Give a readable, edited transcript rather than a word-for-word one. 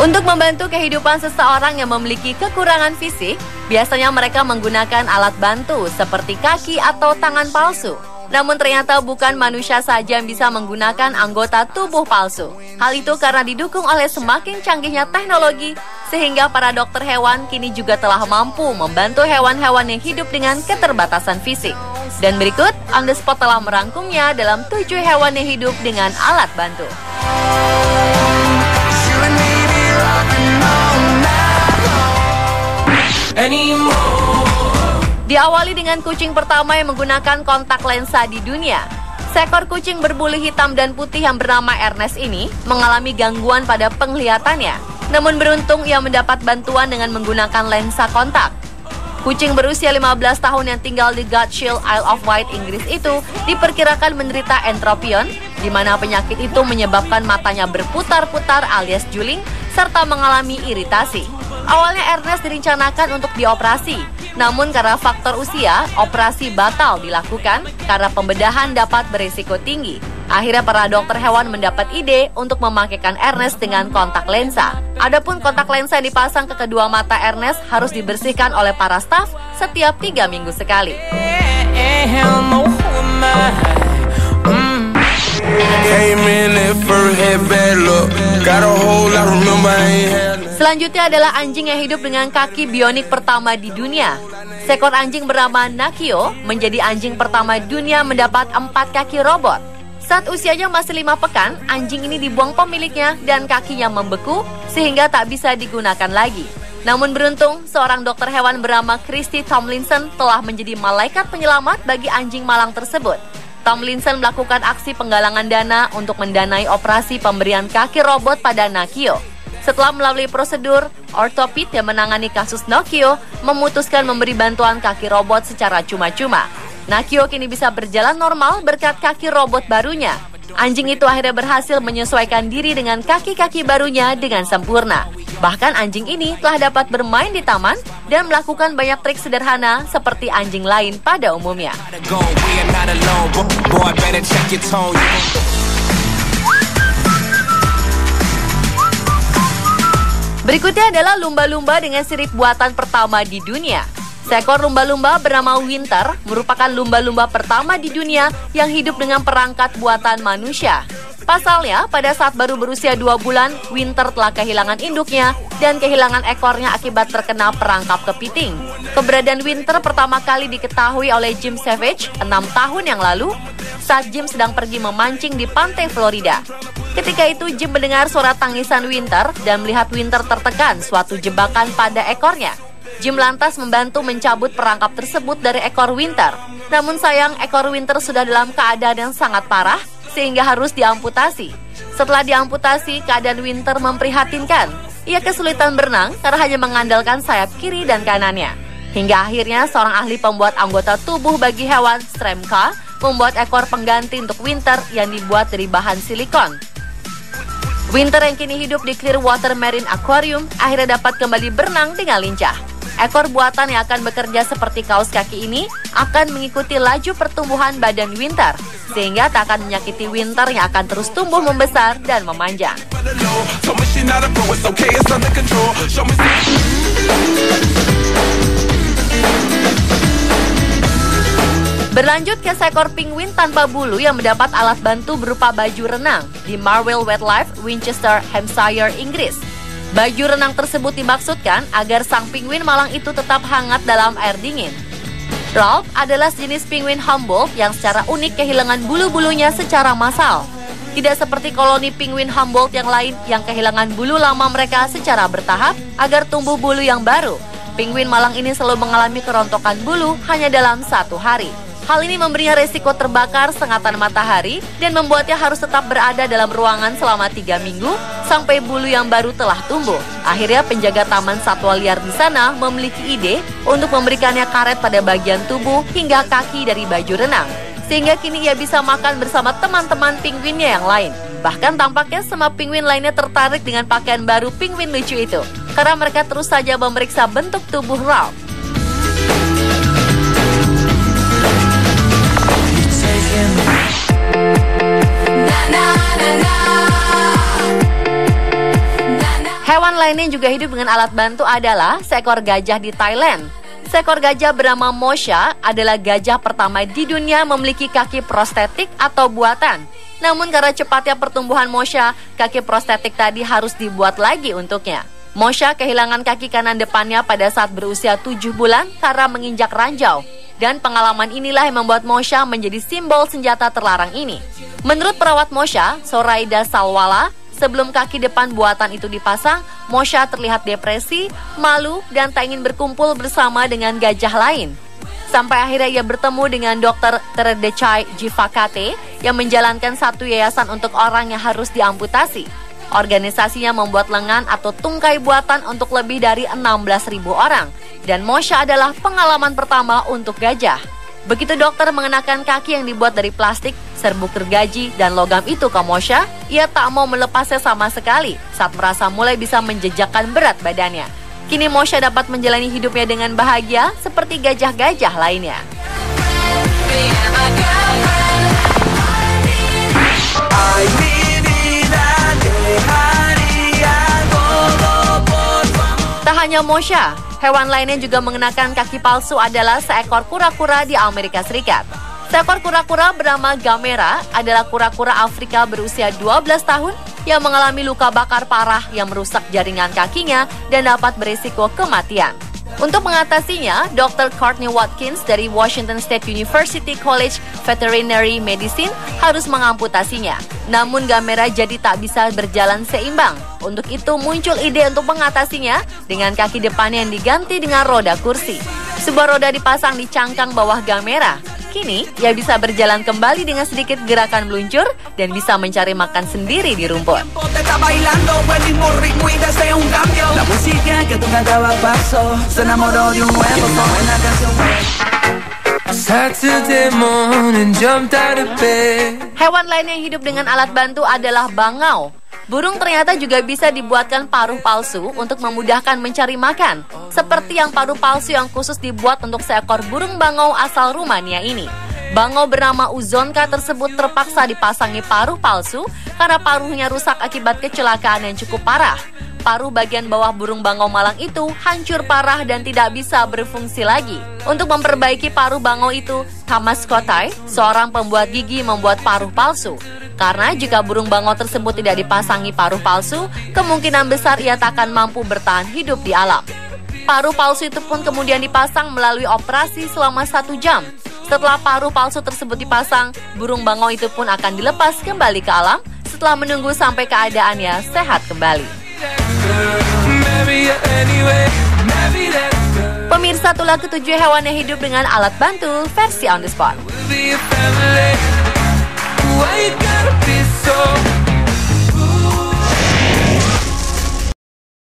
Untuk membantu kehidupan seseorang yang memiliki kekurangan fisik, biasanya mereka menggunakan alat bantu seperti kaki atau tangan palsu. Namun ternyata bukan manusia saja yang bisa menggunakan anggota tubuh palsu. Hal itu karena didukung oleh semakin canggihnya teknologi, sehingga para dokter hewan kini juga telah mampu membantu hewan-hewan yang hidup dengan keterbatasan fisik. Dan berikut, On The Spot telah merangkumnya dalam 7 hewan yang hidup dengan alat bantu. Diawali dengan kucing pertama yang menggunakan kontak lensa di dunia. Seekor kucing berbulu hitam dan putih yang bernama Ernest ini mengalami gangguan pada penglihatannya. Namun beruntung ia mendapat bantuan dengan menggunakan lensa kontak. Kucing berusia 15 tahun yang tinggal di Gatshill, Isle of Wight, Inggris itu diperkirakan menderita entropion, di mana penyakit itu menyebabkan matanya berputar-putar alias juling, serta mengalami iritasi. Awalnya Ernest direncanakan untuk dioperasi, namun karena faktor usia, operasi batal dilakukan karena pembedahan dapat berisiko tinggi. Akhirnya para dokter hewan mendapat ide untuk memakaikan Ernest dengan kontak lensa. Adapun kontak lensa yang dipasang ke kedua mata Ernest harus dibersihkan oleh para staf setiap 3 minggu sekali. Selanjutnya adalah anjing yang hidup dengan kaki bionik pertama di dunia. Seekor anjing bernama Nakio menjadi anjing pertama dunia mendapat 4 kaki robot. Saat usianya masih 5 pekan, anjing ini dibuang pemiliknya dan kakinya membeku sehingga tak bisa digunakan lagi. Namun beruntung, seorang dokter hewan bernama Christy Tomlinson telah menjadi malaikat penyelamat bagi anjing malang tersebut. Tomlinson melakukan aksi penggalangan dana untuk mendanai operasi pemberian kaki robot pada Nakio. Setelah melalui prosedur, ortoped yang menangani kasus Nakio memutuskan memberi bantuan kaki robot secara cuma-cuma. Nakio kini bisa berjalan normal berkat kaki robot barunya. Anjing itu akhirnya berhasil menyesuaikan diri dengan kaki-kaki barunya dengan sempurna. Bahkan anjing ini telah dapat bermain di taman dan melakukan banyak trik sederhana seperti anjing lain pada umumnya. Berikutnya adalah lumba-lumba dengan sirip buatan pertama di dunia. Seekor lumba-lumba bernama Winter merupakan lumba-lumba pertama di dunia yang hidup dengan perangkat buatan manusia. Pasalnya, pada saat baru berusia 2 bulan, Winter telah kehilangan induknya dan kehilangan ekornya akibat terkena perangkap kepiting. Keberadaan Winter pertama kali diketahui oleh Jim Savage 6 tahun yang lalu saat Jim sedang pergi memancing di pantai Florida. Ketika itu, Jim mendengar suara tangisan Winter dan melihat Winter tertekan suatu jebakan pada ekornya. Jim lantas membantu mencabut perangkap tersebut dari ekor Winter. Namun sayang, ekor Winter sudah dalam keadaan yang sangat parah sehingga harus diamputasi. Setelah diamputasi, keadaan Winter memprihatinkan. Ia kesulitan berenang karena hanya mengandalkan sayap kiri dan kanannya. Hingga akhirnya seorang ahli pembuat anggota tubuh bagi hewan, Stremka, membuat ekor pengganti untuk Winter yang dibuat dari bahan silikon. Winter yang kini hidup di Clearwater Marine Aquarium akhirnya dapat kembali berenang dengan lincah. Ekor buatan yang akan bekerja seperti kaos kaki ini akan mengikuti laju pertumbuhan badan Winter, sehingga tak akan menyakiti Winter yang akan terus tumbuh membesar dan memanjang. Berlanjut ke seekor penguin tanpa bulu yang mendapat alat bantu berupa baju renang di Marwell Wildlife, Winchester, Hampshire, Inggris. Baju renang tersebut dimaksudkan agar sang penguin malang itu tetap hangat dalam air dingin. Ralph adalah sejenis penguin Humboldt yang secara unik kehilangan bulu-bulunya secara massal. Tidak seperti koloni penguin Humboldt yang lain yang kehilangan bulu lama mereka secara bertahap agar tumbuh bulu yang baru. Penguin malang ini selalu mengalami kerontokan bulu hanya dalam 1 hari. Hal ini memberinya resiko terbakar sengatan matahari dan membuatnya harus tetap berada dalam ruangan selama 3 minggu sampai bulu yang baru telah tumbuh. Akhirnya penjaga taman satwa liar di sana memiliki ide untuk memberikannya karet pada bagian tubuh hingga kaki dari baju renang. Sehingga kini ia bisa makan bersama teman-teman penguinnya yang lain. Bahkan tampaknya semua penguin lainnya tertarik dengan pakaian baru penguin lucu itu, karena mereka terus saja memeriksa bentuk tubuh Ralph. Hewan lain yang juga hidup dengan alat bantu adalah seekor gajah di Thailand. Seekor gajah bernama Mosha adalah gajah pertama di dunia memiliki kaki prostetik atau buatan. Namun karena cepatnya pertumbuhan Mosha, kaki prostetik tadi harus dibuat lagi untuknya. Mosha kehilangan kaki kanan depannya pada saat berusia 7 bulan karena menginjak ranjau. Dan pengalaman inilah yang membuat Mosha menjadi simbol senjata terlarang ini. Menurut perawat Mosha, Soraida Salwala, sebelum kaki depan buatan itu dipasang, Mosha terlihat depresi, malu, dan tak ingin berkumpul bersama dengan gajah lain. Sampai akhirnya ia bertemu dengan Dr. Terdechai Jivakate yang menjalankan satu yayasan untuk orang yang harus diamputasi. Organisasinya membuat lengan atau tungkai buatan untuk lebih dari 16.000 orang. Dan Mosha adalah pengalaman pertama untuk gajah. Begitu dokter mengenakan kaki yang dibuat dari plastik, serbuk gergaji, dan logam itu ke Mosha, ia tak mau melepasnya sama sekali saat merasa mulai bisa menjejakkan berat badannya. Kini Mosha dapat menjalani hidupnya dengan bahagia seperti gajah-gajah lainnya. Tak hanya Mosha, hewan lainnya juga mengenakan kaki palsu adalah seekor kura-kura di Amerika Serikat. Seekor kura-kura bernama Gamera adalah kura-kura Afrika berusia 12 tahun yang mengalami luka bakar parah yang merusak jaringan kakinya dan dapat berisiko kematian. Untuk mengatasinya, Dr. Courtney Watkins dari Washington State University College Veterinary Medicine harus mengamputasinya. Namun Gamera jadi tak bisa berjalan seimbang. Untuk itu muncul ide untuk mengatasinya dengan kaki depannya yang diganti dengan roda kursi. Sebuah roda dipasang di cangkang bawah Gamera. Kini, ia bisa berjalan kembali dengan sedikit gerakan meluncur dan bisa mencari makan sendiri di rumput. Hewan lain yang hidup dengan alat bantu adalah bangau. Burung ternyata juga bisa dibuatkan paruh palsu untuk memudahkan mencari makan, seperti yang paruh palsu yang khusus dibuat untuk seekor burung bangau asal Rumania ini. Bangau bernama Uzonka tersebut terpaksa dipasangi paruh palsu karena paruhnya rusak akibat kecelakaan yang cukup parah. Paruh bagian bawah burung bangau malang itu hancur parah dan tidak bisa berfungsi lagi. Untuk memperbaiki paruh bangau itu, Thomas Kotai, seorang pembuat gigi, membuat paruh palsu. Karena jika burung bangau tersebut tidak dipasangi paruh palsu, kemungkinan besar ia tak akan mampu bertahan hidup di alam. Paruh palsu itu pun kemudian dipasang melalui operasi selama 1 jam. Setelah paruh palsu tersebut dipasang, burung bangau itu pun akan dilepas kembali ke alam setelah menunggu sampai keadaannya sehat kembali. Pemirsa, itulah ketujuh hewan yang hidup dengan alat bantu versi On The Spot.